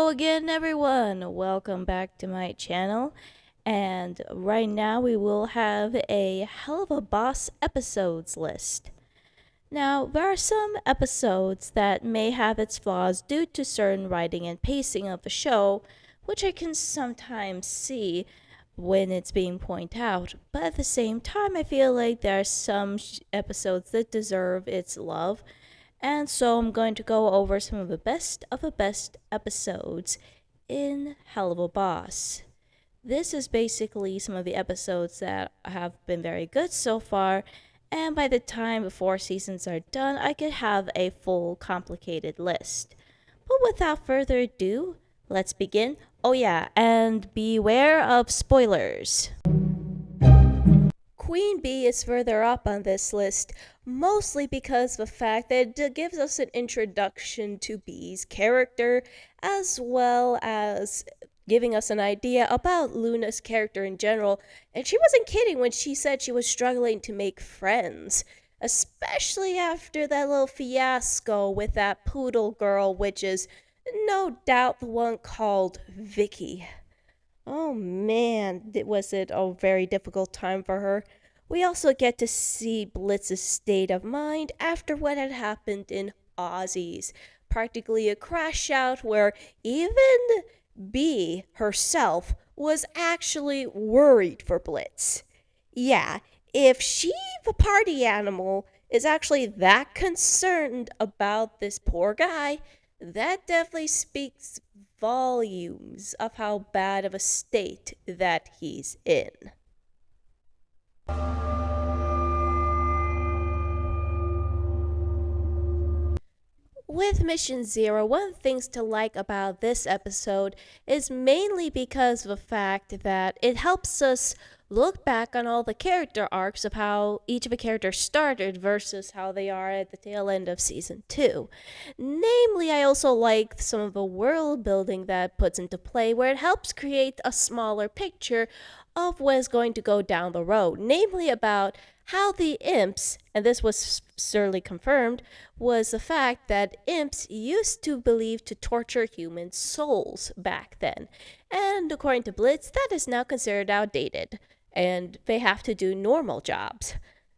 Hello again, everyone. Welcome back to my channel. And right now we will have a Helluva Boss episodes list. Now, there are some episodes that may have its flaws due to certain writing and pacing of the show, which I can sometimes see when it's being pointed out. But at the same time, I feel like there are some episodes that deserve its love, and so I'm going to go over some of the best episodes in Helluva Boss. This is basically some of the episodes that have been very good so far, and by the time the 4 seasons are done, I could have a full complicated list. But without further ado, let's begin. Oh yeah, and beware of spoilers. Queen Bee is further up on this list, mostly because of the fact that it gives us an introduction to Bee's character, as well as giving us an idea about Luna's character in general. And she wasn't kidding when she said she was struggling to make friends, especially after that little fiasco with that poodle girl, which is no doubt the one called Vicky. Oh man, was it a very difficult time for her. We also get to see Blitz's state of mind after what had happened in Ozzy's. Practically a crash out where even Bee herself was actually worried for Blitz. Yeah, if she, the party animal, is actually that concerned about this poor guy, that definitely speaks volumes of how bad of a state that he's in. With Mission Zero, one of the things to like about this episode is mainly because of the fact that it helps us look back on all the character arcs of how each of the characters started versus how they are at the tail end of season 2. Namely, I also like some of the world building that it puts into play where it helps create a smaller picture of what is going to go down the road, namely about how the imps, and this was certainly confirmed, was the fact that imps used to believe to torture human souls back then. And according to Blitz, that is now considered outdated, and they have to do normal jobs.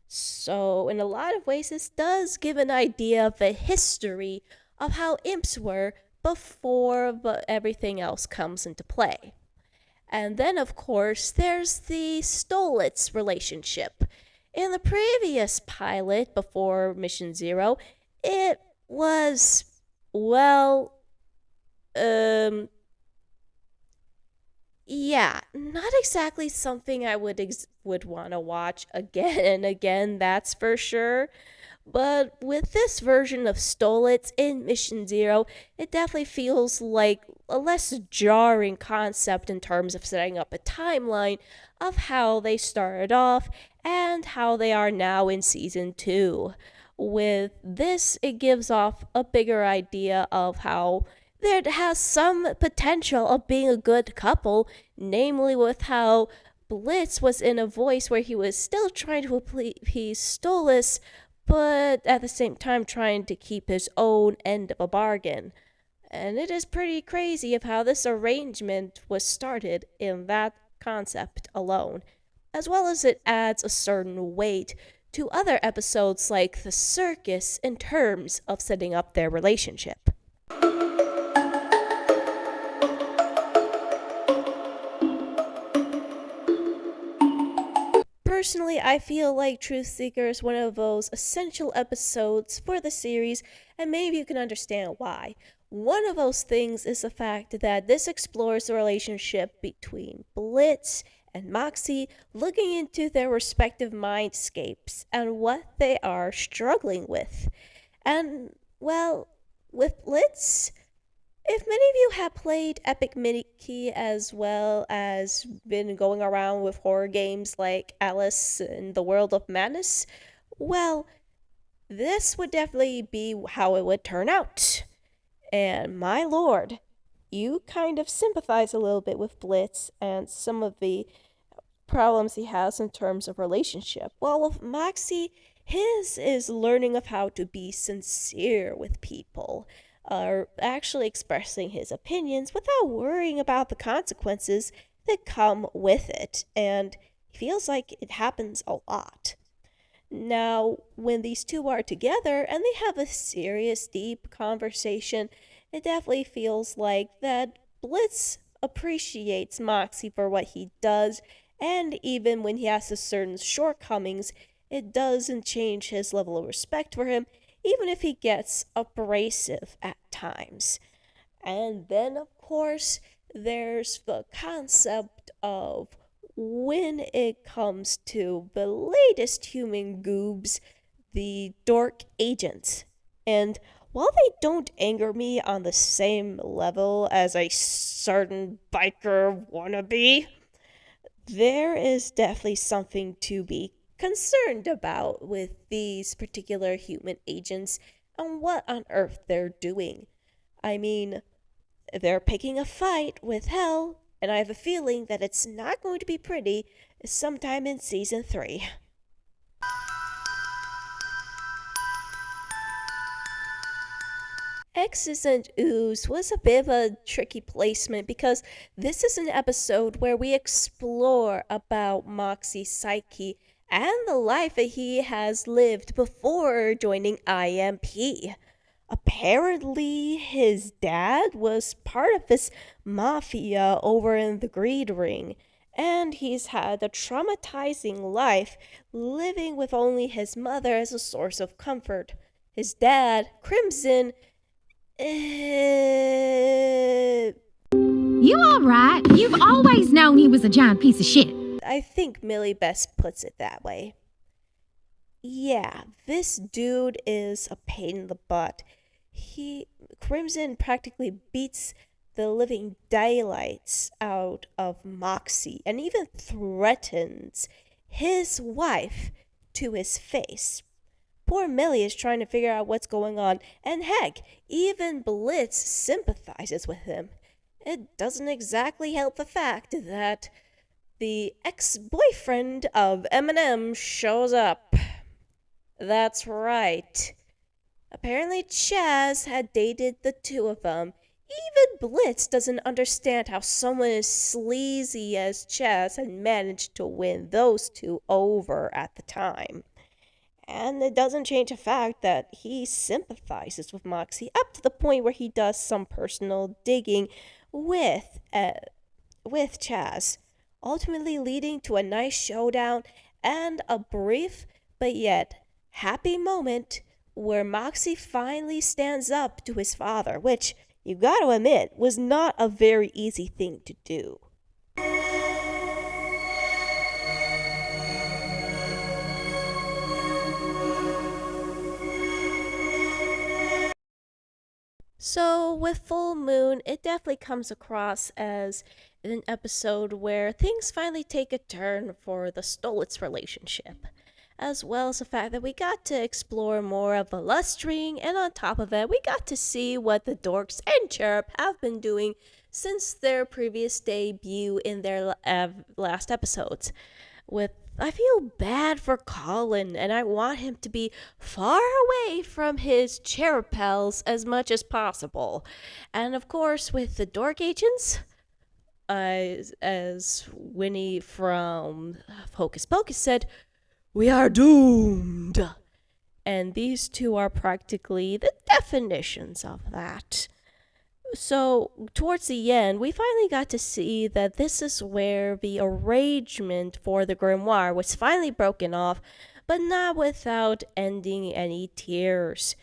So, in a lot of ways, this does give an idea of the history of how imps were before everything else comes into play. And then, of course, there's the Stolitz relationship. In the previous pilot, before Mission Zero, it was, well, yeah, not exactly something I would want to watch again and again, that's for sure. But with this version of Stolitz in Mission Zero, it definitely feels like a less jarring concept in terms of setting up a timeline of how they started off and how they are now in season 2. With this, it gives off a bigger idea of how there has some potential of being a good couple, namely with how Blitz was in a voice where he was still trying to appease Stolas, but at the same time trying to keep his own end of a bargain. And it is pretty crazy of how this arrangement was started in that concept alone, as well as it adds a certain weight to other episodes like the circus in terms of setting up their relationship. Personally, I feel like Truth Seeker is one of those essential episodes for the series, and maybe you can understand why. One of those things is the fact that this explores the relationship between Blitz and Moxie, looking into their respective mindscapes and what they are struggling with. And, well, with Blitz, if many of you have played Epic Mickey as well as been going around with horror games like Alice in the World of Madness, well, this would definitely be how it would turn out. And my lord, you kind of sympathize a little bit with Blitz and some of the problems he has in terms of relationship. Well, with Moxie, his is learning of how to be sincere with people. are actually expressing his opinions without worrying about the consequences that come with it, and he feels like it happens a lot. Now, when these two are together and they have a serious, deep conversation, it definitely feels like that Blitz appreciates Moxie for what he does, and even when he has a certain shortcomings, it doesn't change his level of respect for him, even if he gets abrasive at times. And then, of course, there's the concept of when it comes to the latest human goobs, the dork agents. And while they don't anger me on the same level as a certain biker wannabe, there is definitely something to be concerned about with these particular human agents and what on earth they're doing. I mean, they're picking a fight with Hell, and I have a feeling that it's not going to be pretty sometime in season 3. X's and Ooze was a bit of a tricky placement because this is an episode where we explore about Moxie's psyche and the life that he has lived before joining IMP. Apparently, his dad was part of this mafia over in the Greed Ring, and he's had a traumatizing life living with only his mother as a source of comfort. His dad, Crimson, You all right? You've always known he was a giant piece of shit. I think Millie best puts it that way. Yeah, this dude is a pain in the butt. Crimson practically beats the living daylights out of Moxie and even threatens his wife to his face. Poor Millie is trying to figure out what's going on, and heck, even Blitz sympathizes with him. It doesn't exactly help the fact that the ex-boyfriend of Eminem shows up. That's right. Apparently Chaz had dated the two of them. Even Blitz doesn't understand how someone as sleazy as Chaz had managed to win those two over at the time. And it doesn't change the fact that he sympathizes with Moxie up to the point where he does some personal digging with Chaz, ultimately leading to a nice showdown and a brief but yet happy moment where Moxie finally stands up to his father, which, you gotta admit, was not a very easy thing to do. So, with Full Moon, it definitely comes across as an episode where things finally take a turn for the Stolitz relationship, as well as the fact that we got to explore more of the lust ring, and on top of it, we got to see what the Dorks and Cherub have been doing since their previous debut in their last episodes. I feel bad for Colin, and I want him to be far away from his cherub pals as much as possible. And of course, with the Dork Agents, as Winnie from Hocus Pocus said, we are doomed. And these two are practically the definitions of that. So, towards the end, we finally got to see that this is where the arrangement for the grimoire was finally broken off, but not without ending any tears.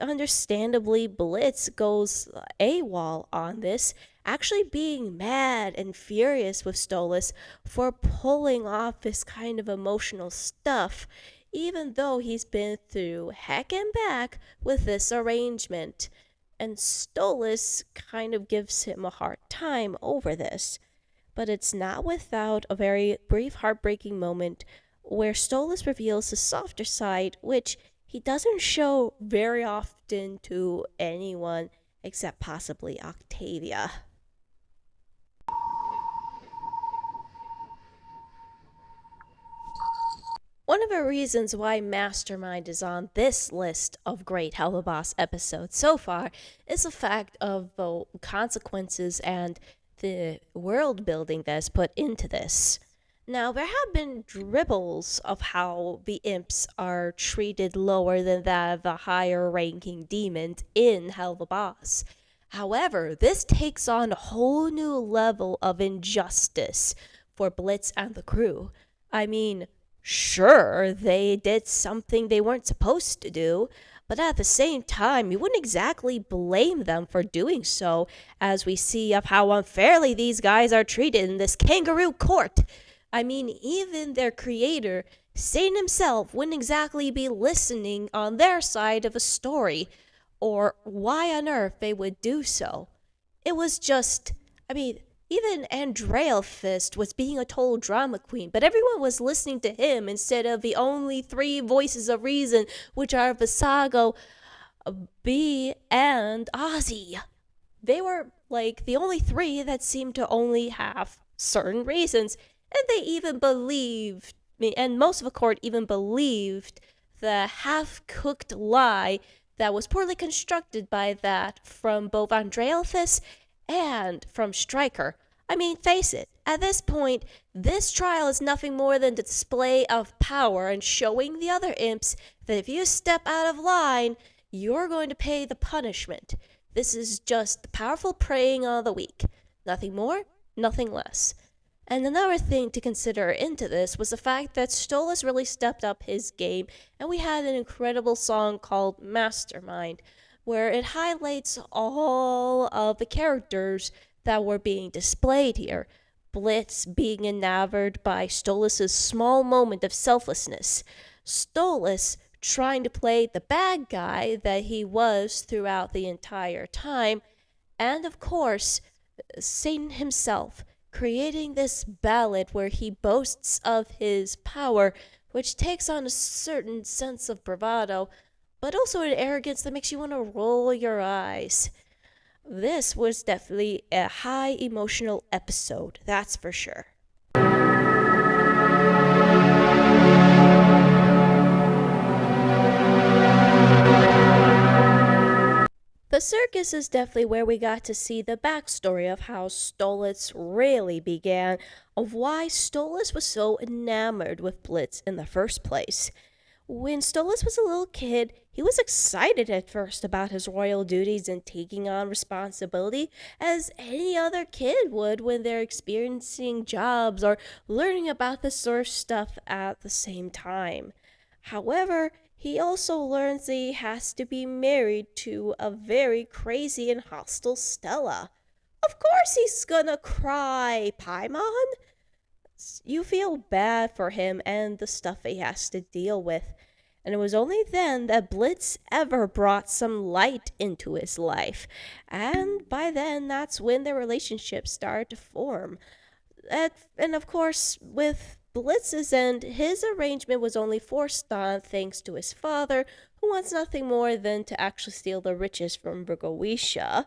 Understandably, Blitz goes AWOL on this, actually being mad and furious with Stolas for pulling off this kind of emotional stuff, even though he's been through heck and back with this arrangement. And Stolas kind of gives him a hard time over this. But it's not without a very brief, heartbreaking moment where Stolas reveals his softer side, which he doesn't show very often to anyone except possibly Octavia. One of the reasons why Mastermind is on this list of great Helluva Boss episodes so far is the fact of the consequences and the world building that is put into this. Now, there have been dribbles of how the imps are treated lower than that of the higher ranking demons in Helluva Boss. However, this takes on a whole new level of injustice for Blitz and the crew. I mean, sure, they did something they weren't supposed to do, but at the same time, you wouldn't exactly blame them for doing so, as we see of how unfairly these guys are treated in this kangaroo court. I mean, even their creator, Satan himself, wouldn't exactly be listening on their side of a story, or why on earth they would do so. It was just, I mean, even Andrea Fist was being a total drama queen, but everyone was listening to him instead of the only three voices of reason, which are Visago, B, and Ozzy. They were like the only three that seemed to only have certain reasons, and they even believed me, and most of the court even believed the half-cooked lie that was poorly constructed by that from both Andrealthus and from Stryker. I mean, face it, at this point, this trial is nothing more than a display of power and showing the other imps that if you step out of line, you're going to pay the punishment. This is just the powerful preying on the weak. Nothing more, nothing less. And another thing to consider into this was the fact that Stolas really stepped up his game, and we had an incredible song called Mastermind, where it highlights all of the characters that were being displayed here. Blitz being enamored by Stolas' small moment of selflessness. Stolas trying to play the bad guy that he was throughout the entire time. And of course, Satan himself creating this ballad where he boasts of his power, which takes on a certain sense of bravado, but also an arrogance that makes you want to roll your eyes. This was definitely a high emotional episode, that's for sure. The circus is definitely where we got to see the backstory of how Stolitz really began, of why Stolitz was so enamored with Blitz in the first place. When Stolitz was a little kid, he was excited at first about his royal duties and taking on responsibility, as any other kid would when they're experiencing jobs or learning about this sort of stuff at the same time. However, he also learns that he has to be married to a very crazy and hostile Stella. Of course he's gonna cry, Paimon. You feel bad for him and the stuff he has to deal with. And it was only then that Blitz ever brought some light into his life. And by then, that's when their relationship started to form. And of course, with Blitz's end, his arrangement was only forced on thanks to his father, who wants nothing more than to actually steal the riches from Virgowisha.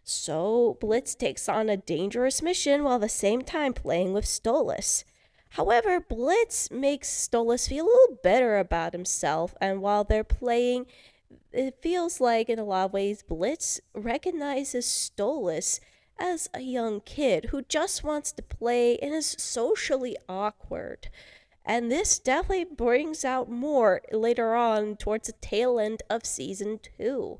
So Blitz takes on a dangerous mission while at the same time playing with Stolas. However, Blitz makes Stolas feel a little better about himself, and while they're playing, it feels like in a lot of ways Blitz recognizes Stolas as a young kid who just wants to play and is socially awkward. And this definitely brings out more later on towards the tail end of season 2.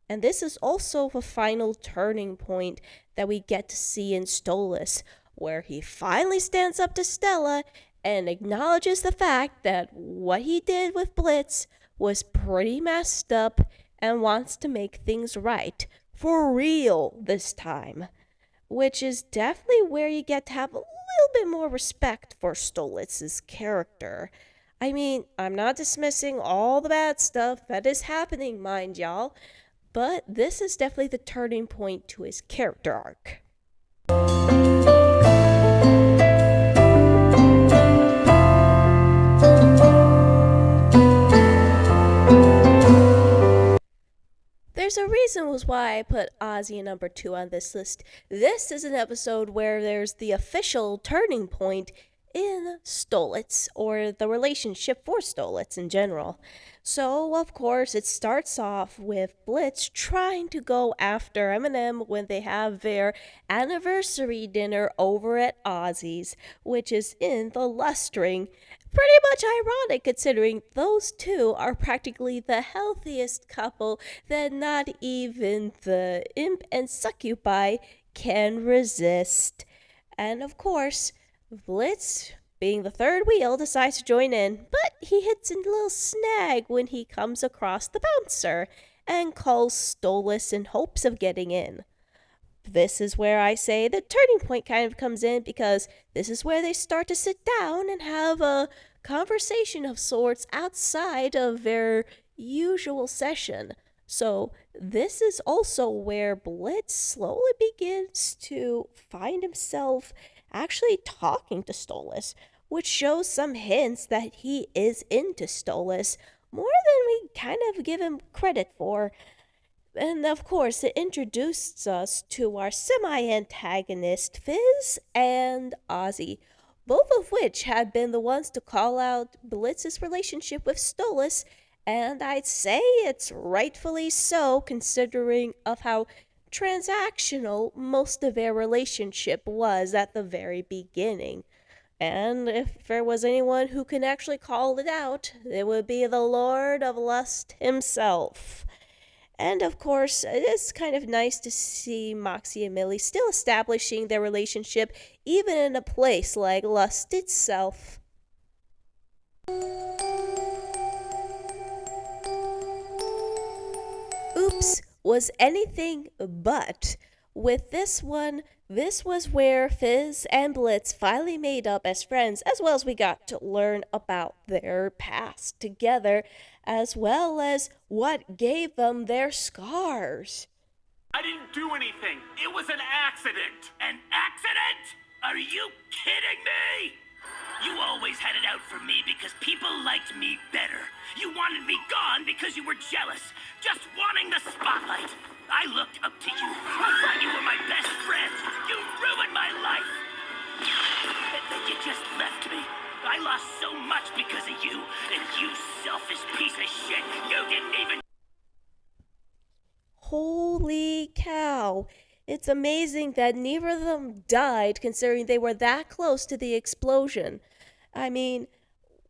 And this is also the final turning point that we get to see in Stolas, where he finally stands up to Stella and acknowledges the fact that what he did with Blitz was pretty messed up and wants to make things right, for real this time. Which is definitely where you get to have a little bit more respect for Stolitz's character. I mean, I'm not dismissing all the bad stuff that is happening, mind y'all, but this is definitely the turning point to his character arc. There's a reason was why I put Ozzy at number 2 on this list. This is an episode where there's the official turning point in Stolitz, or the relationship for Stolitz in general. So, of course, it starts off with Blitz trying to go after Eminem when they have their anniversary dinner over at Ozzy's, which is in the Lust Ring. Pretty much ironic considering those two are practically the healthiest couple that not even the imp and succubi can resist. And of course, Blitz, being the third wheel, decides to join in, but he hits a little snag when he comes across the bouncer and calls Stolas in hopes of getting in. This is where I say the turning point kind of comes in, because this is where they start to sit down and have a conversation of sorts outside of their usual session. So, this is also where Blitz slowly begins to find himself actually talking to Stolas, which shows some hints that he is into Stolas more than we kind of give him credit for. And of course, it introduces us to our semi antagonist, Fizz and Ozzy, both of which had been the ones to call out Blitz's relationship with Stolas, and I'd say it's rightfully so, considering of how transactional most of their relationship was at the very beginning. And if there was anyone who can actually call it out, it would be the Lord of Lust himself. And of course, it is kind of nice to see Moxie and Millie still establishing their relationship, even in a place like Lust itself. Oops was anything but. With this one, this was where Fizz and Blitz finally made up as friends, as well as we got to learn about their past together, as well as what gave them their scars. I didn't do anything. It was an accident. An accident? Are you kidding me? You always had it out for me because people liked me better. You wanted me gone because you were jealous, just wanting the spotlight. I looked up to you. I thought you were my best friend. You ruined my life. And then you just left me. I lost so much because of you, and you selfish piece of shit. You didn't even... Holy cow. It's amazing that neither of them died, considering they were that close to the explosion. I mean,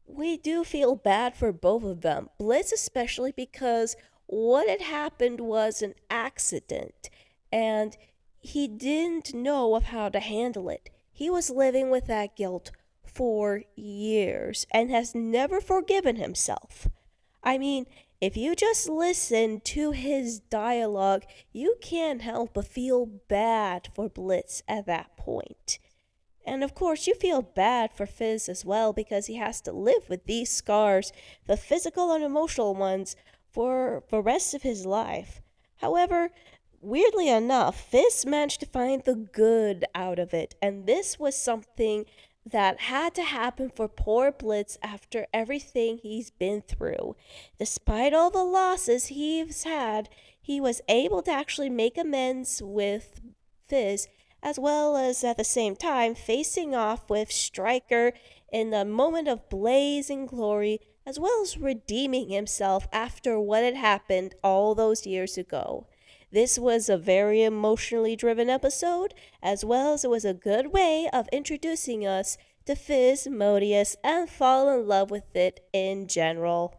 we do feel bad for both of them. Blitz especially, because what had happened was an accident, and he didn't know of how to handle it. He was living with that guilt for years and has never forgiven himself. I mean, if you just listen to his dialogue, you can't help but feel bad for Blitz at that point. And of course, you feel bad for Fizz as well, because he has to live with these scars, the physical and emotional ones, for the rest of his life. However, weirdly enough, Fizz managed to find the good out of it, and this was something that had to happen for poor Blitz after everything he's been through. Despite all the losses he's had, he was able to actually make amends with Fizz, as well as at the same time facing off with Stryker in a moment of blazing glory, as well as redeeming himself after what had happened all those years ago. This was a very emotionally driven episode, as well as it was a good way of introducing us to Fizz Modius and fall in love with it in general.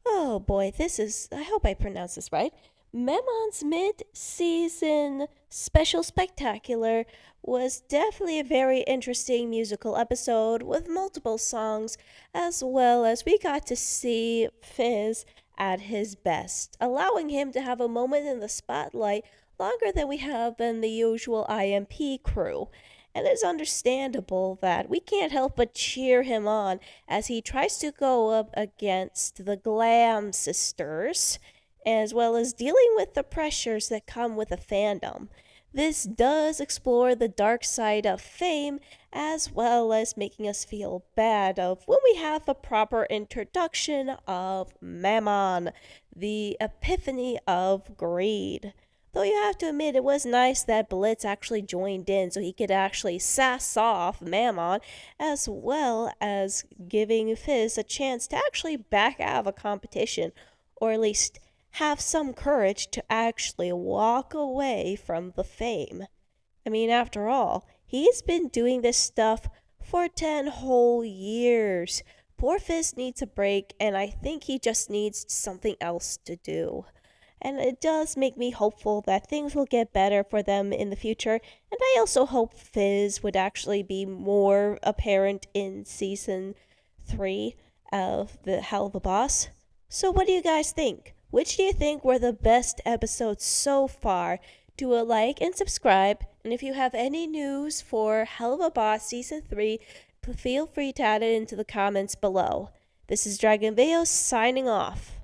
Oh boy, I hope I pronounced this right. Memon's mid-season special spectacular was definitely a very interesting musical episode with multiple songs, as well as we got to see Fizz at his best, allowing him to have a moment in the spotlight longer than we have in the usual IMP crew. And it's understandable that we can't help but cheer him on as he tries to go up against the Glam Sisters, as well as dealing with the pressures that come with a fandom. This does explore the dark side of fame, as well as making us feel bad of when we have a proper introduction of Mammon, the epiphany of greed. Though you have to admit, it was nice that Blitz actually joined in so he could actually sass off Mammon, as well as giving Fizz a chance to actually back out of a competition, or at least have some courage to actually walk away from the fame. I mean, after all, he's been doing this stuff for 10 whole years. Poor Fizz needs a break, and I think he just needs something else to do. And it does make me hopeful that things will get better for them in the future, and I also hope Fizz would actually be more apparent in season 3 of the Helluva Boss. So what do you guys think? Which do you think were the best episodes so far? Do a like and subscribe, and if you have any news for Helluva Boss Season 3, feel free to add it into the comments below. This is Dragon Veos signing off.